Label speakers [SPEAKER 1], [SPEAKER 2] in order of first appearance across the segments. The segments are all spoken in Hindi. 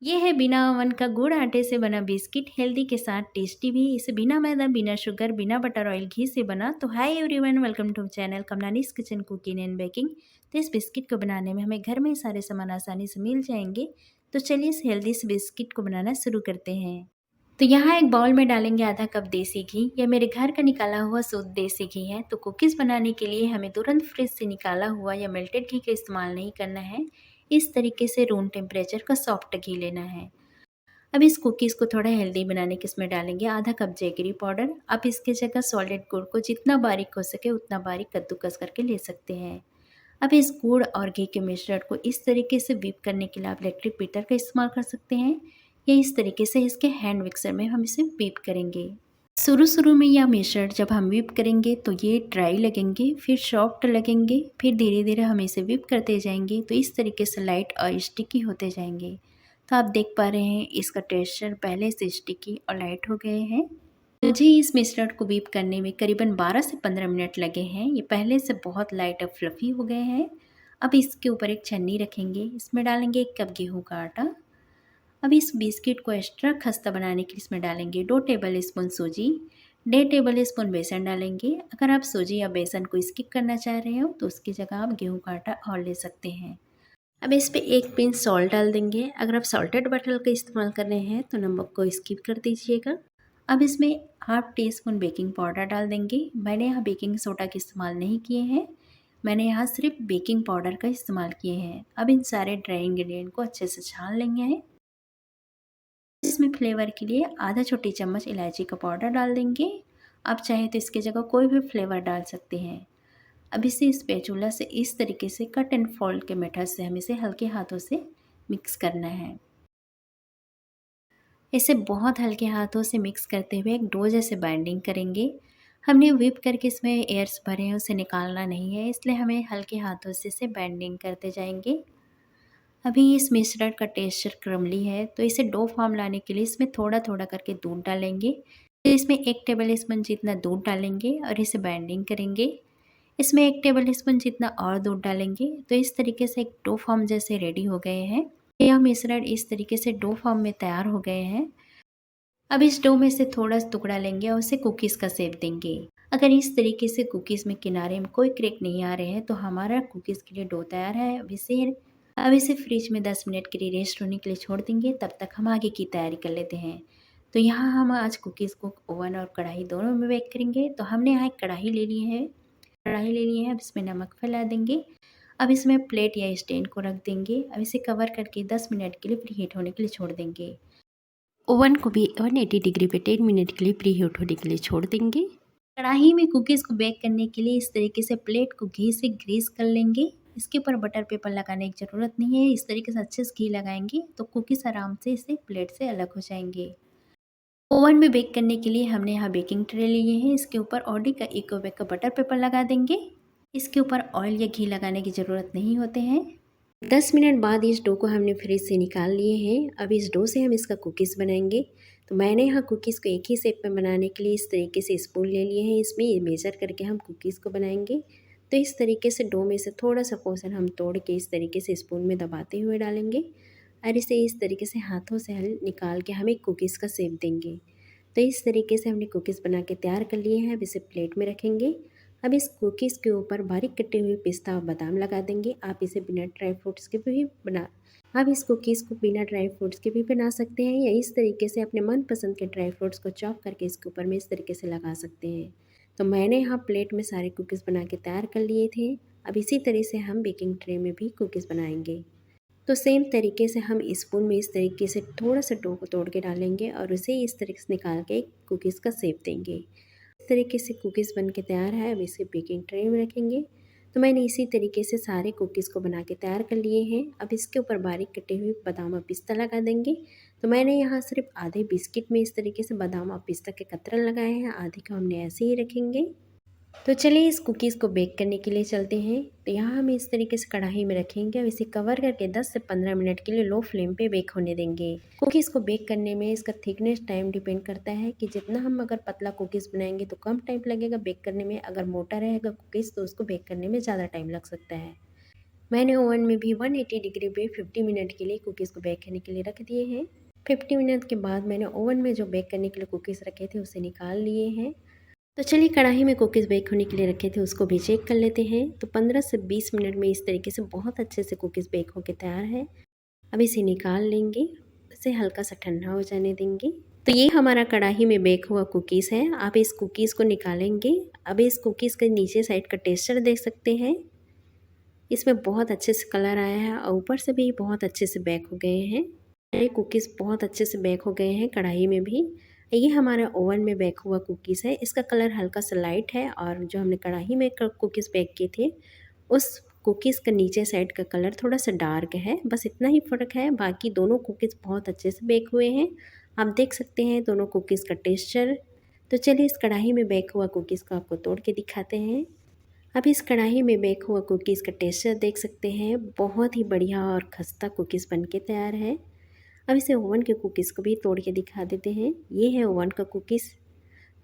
[SPEAKER 1] ये है बिना ओवन का गुड़ आटे से बना बिस्किट, हेल्दी के साथ टेस्टी भी। इसे बिना मैदा, बिना शुगर, बिना बटर ऑयल, घी से बना। तो hi everyone, welcome to channel Kamlani's kitchen cooking and baking. तो इस बिस्किट को बनाने में हमें घर में ही सारे सामान आसानी से मिल जाएंगे। तो चलिए इस हेल्दी से बिस्किट को बनाना शुरू करते हैं। तो यहाँ एक बाउल में डालेंगे आधा कप देसी घी। यह मेरे घर का निकाला हुआ शुद्ध देसी घी है। तो कुकीज़ बनाने के लिए हमें तुरंत फ्रिज से निकाला हुआ या मेल्टेड घी का इस्तेमाल नहीं करना है। इस तरीके से रूम टेम्परेचर का सॉफ्ट घी लेना है। अब इस कुकीज़ को थोड़ा हेल्दी बनाने के इसमें डालेंगे आधा कप जैगरी पाउडर। आप इसकी जगह सॉलिड गुड़ को जितना बारीक हो सके उतना बारीक कद्दूकस करके ले सकते हैं। अब इस गुड़ और घी के मिश्रण को इस तरीके से व्हिप करने के लिए आप इलेक्ट्रिक बीटर का इस्तेमाल कर सकते हैं, या इस तरीके से इसके हैंड मिक्सर में हम इसे व्हिप करेंगे। शुरू में यह मिश्रण जब हम व्हिप करेंगे तो ये ड्राई लगेंगे, फिर सॉफ्ट लगेंगे, फिर धीरे धीरे हम इसे व्हिप करते जाएंगे तो इस तरीके से लाइट और स्टिकी होते जाएंगे। तो आप देख पा रहे हैं इसका टेक्सचर पहले से स्टिकी और लाइट हो गए हैं। मुझे इस मिश्रण को व्हिप करने में करीबन 12 से 15 मिनट लगे हैं। ये पहले से बहुत लाइट और फ्लफ़ी हो गए हैं। अब इसके ऊपर एक छन्नी रखेंगे, इसमें डालेंगे 1 कप गेहूं का आटा। अब इस बिस्किट को एक्स्ट्रा खस्ता बनाने के लिए इसमें डालेंगे 2 टेबल स्पून सूजी, 1.5 टेबल स्पून बेसन डालेंगे। अगर आप सूजी या बेसन को स्किप करना चाह रहे हो तो उसकी जगह आप गेहूं का आटा और ले सकते हैं। अब इस पे 1 पिंच सॉल्ट डाल देंगे। अगर आप सॉल्टेड बटर का इस्तेमाल कर रहे हैं तो नमक को स्किप कर दीजिएगा। अब इसमें half tea spoon baking powder डाल देंगे। मैंने यहाँ बेकिंग सोडा का इस्तेमाल नहीं किए हैं, मैंने यहाँ सिर्फ बेकिंग पाउडर का इस्तेमाल किए हैं। अब इन सारे ड्राई इंग्रेडिएंट को अच्छे से छान लेंगे। इसमें फ्लेवर के लिए आधा छोटी चम्मच इलायची का पाउडर डाल देंगे। आप चाहे तो इसकी जगह कोई भी फ्लेवर डाल सकते हैं। अब इसे स्पैचुला से इस तरीके से कट एंड फोल्ड के मेथड से हम इसे हल्के हाथों से मिक्स करना है। इसे बहुत हल्के हाथों से मिक्स करते हुए एक डो जैसे बाइंडिंग करेंगे। हमने व्हिप करके इसमें एयर्स भरे हैं, उसे निकालना नहीं है, इसलिए हमें हल्के हाथों से इसे बाइंडिंग करते जाएंगे। अभी इस मिश्रण का टेक्सचर क्रमली है तो इसे डो फॉर्म लाने के लिए इसमें थोड़ा थोड़ा करके दूध डालेंगे। तो इसमें 1 टेबल स्पून जितना दूध डालेंगे और इसे बाइंडिंग करेंगे। इसमें 1 टेबल स्पून जितना और दूध डालेंगे। तो इस तरीके से एक डो फॉर्म जैसे रेडी हो गए हैं। यह मिश्रण इस तरीके से डो फॉर्म में तैयार हो गए हैं। अब इस डो में से थोड़ा टुकड़ा लेंगे और उसे कुकीज़ का शेप देंगे। अगर इस तरीके से कुकीज़ में किनारे में कोई क्रैक नहीं आ रहे हैं तो हमारा कुकीज़ के लिए डो तैयार है। अब इसे फ्रिज में 10 मिनट के लिए रेस्ट होने के लिए छोड़ देंगे। तब तक हम आगे की तैयारी कर लेते हैं। तो यहाँ हम आज कुकीज़ को ओवन और कढ़ाई दोनों में बेक करेंगे। तो हमने यहाँ एक कढ़ाई ले ली है। अब इसमें नमक फैला देंगे। अब इसमें प्लेट या स्टैंड को रख देंगे। अब इसे कवर करके 10 मिनट के लिए प्री हीट होने के लिए छोड़ देंगे। ओवन को भी 180 डिग्री पे 10 मिनट के लिए प्री हीट होने के लिए छोड़ देंगे। कढ़ाई में कुकीज़ को बेक करने के लिए इस तरीके से प्लेट को घी से ग्रीस कर लेंगे। इसके ऊपर बटर पेपर लगाने की ज़रूरत नहीं है। इस तरीके से अच्छे से घी लगाएंगे तो कुकीज़ आराम से इसे प्लेट से अलग हो जाएंगे। ओवन में बेक करने के लिए हमने यहाँ बेकिंग ट्रे लिए हैं। इसके ऊपर ऑडी का इको बेक का बटर पेपर लगा देंगे। इसके ऊपर ऑयल या घी लगाने की ज़रूरत नहीं होते हैं। 10 मिनट बाद इस डो को हमने फ्रिज से निकाल लिए हैं। अब इस डो से हम इसका कुकीज़ बनाएंगे। तो मैंने यहाँ कुकीज़ को एक ही शेप में बनाने के लिए इस तरीके से स्पून ले लिए हैं। इसमें ये मेज़र करके हम कुकीज़ को बनाएंगे। तो इस तरीके से डो में से थोड़ा सा पोर्शन हम तोड़ के इस तरीके से स्पून में दबाते हुए डालेंगे और इसे इस तरीके से हाथों से हल निकाल के हम एक कुकीज़ का शेप देंगे। तो इस तरीके से हमने कुकीज़ बना के तैयार कर लिए हैं। अब इसे प्लेट में रखेंगे। अब इस कुकीज़ के ऊपर बारीक कटे हुए पिस्ता और बादाम लगा देंगे। आप इसे बिना ड्राई फ्रूट्स के भी बना आप इस कुकीज़ को बिना ड्राई फ्रूट्स के भी बना सकते हैं, या इस तरीके से अपने मनपसंद के ड्राई फ्रूट्स को चॉप करके इसके ऊपर में इस तरीके से लगा सकते हैं। तो मैंने यहाँ प्लेट में सारे कुकीज़ बना के तैयार कर लिए थे। अब इसी तरह से हम बेकिंग ट्रे में भी कुकीज़ बनाएंगे। तो सेम तरीके से हम स्पून में इस तरीके से थोड़ा सा डो को तोड़ के डालेंगे और उसे इस तरीके से निकाल के कुकीज़ का शेप देंगे। इस तरीके से कुकीज़ बन के तैयार है। अब इसे बेकिंग ट्रे में रखेंगे। तो मैंने इसी तरीके से सारे कुकीज़ को बना के तैयार कर लिए हैं। अब इसके ऊपर बारीक कटे हुए बादाम और पिस्ता लगा देंगे। तो मैंने यहाँ सिर्फ आधे बिस्किट में इस तरीके से बादाम और पिस्ता के कतरन लगाए हैं, आधे को हमने ऐसे ही रखेंगे। तो चलिए इस कुकीज़ को बेक करने के लिए चलते हैं। तो यहाँ हम इस तरीके से कढ़ाई में रखेंगे। अब इसे कवर करके 10 से 15 मिनट के लिए लो फ्लेम पे बेक होने देंगे। कुकीज़ को बेक करने में इसका थिकनेस टाइम डिपेंड करता है कि जितना हम अगर पतला कुकीज़ बनाएंगे तो कम टाइम लगेगा बेक करने में, अगर मोटा रहेगा कुकीज़ तो उसको बेक करने में ज़्यादा टाइम लग सकता है। मैंने ओवन में भी 180 डिग्री पे 50 मिनट के लिए कुकीज़ को बेक करने के लिए रख दिए हैं। 50 मिनट के बाद मैंने ओवन में जो बेक करने के लिए कुकीज़ रखे थे उसे निकाल लिए हैं। तो चलिए कढ़ाई में कुकीज़ बेक होने के लिए रखे थे उसको भी चेक कर लेते हैं। तो 15 से 20 मिनट में इस तरीके से बहुत अच्छे से कुकीज़ बेक होकर तैयार है। अब इसे निकाल लेंगे, इसे हल्का सा ठंडा हो जाने देंगे। तो ये हमारा कढ़ाई में बेक हुआ कुकीज़ है। आप इस कुकीज़ को निकालेंगे। अब इस कुकीज़ के नीचे साइड का टेक्सचर देख सकते हैं, इसमें बहुत अच्छे से कलर आया है और ऊपर से भी बहुत अच्छे से बेक हो गए हैं। ये कुकीज़ बहुत अच्छे से बेक हो गए हैं कढ़ाई में भी। ये हमारा ओवन में बेक हुआ कुकीज़ है। इसका कलर हल्का सा लाइट है और जो हमने कढ़ाई में कुकीज़ बेक किए थे उस कुकीज़ का नीचे साइड का कलर थोड़ा सा डार्क है। बस इतना ही फ़र्क है, बाकी दोनों कुकीज़ बहुत अच्छे से बेक हुए हैं। आप देख सकते हैं दोनों कुकीज़ का टेक्सचर। तो चलिए इस कढ़ाई में बेक हुआ कुकीज़ को आपको तोड़ के दिखाते हैं। अब इस कढ़ाई में बेक हुआ कुकीज़ का टेक्सचर देख सकते हैं, बहुत ही बढ़िया और खस्ता कुकीज़ बनके तैयार है। अब इसे ओवन के कुकीज़ को भी तोड़ के दिखा देते हैं। ये है ओवन का कुकीज़।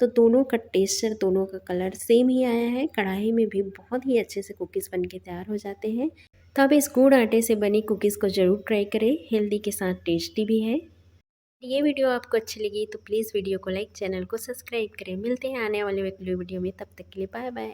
[SPEAKER 1] तो दोनों का टेक्सचर, दोनों का कलर सेम ही आया है। कढ़ाई में भी बहुत ही अच्छे से कुकीज़ बनके तैयार हो जाते हैं। तो अब इस गुड़ आटे से बनी कुकीज़ को ज़रूर ट्राई करें, हेल्दी के साथ टेस्टी भी है। ये वीडियो आपको अच्छी लगी तो प्लीज़ वीडियो को लाइक, चैनल को सब्सक्राइब करें। मिलते हैं आने वाले वीडियो में, तब तक के लिए बाय बाय।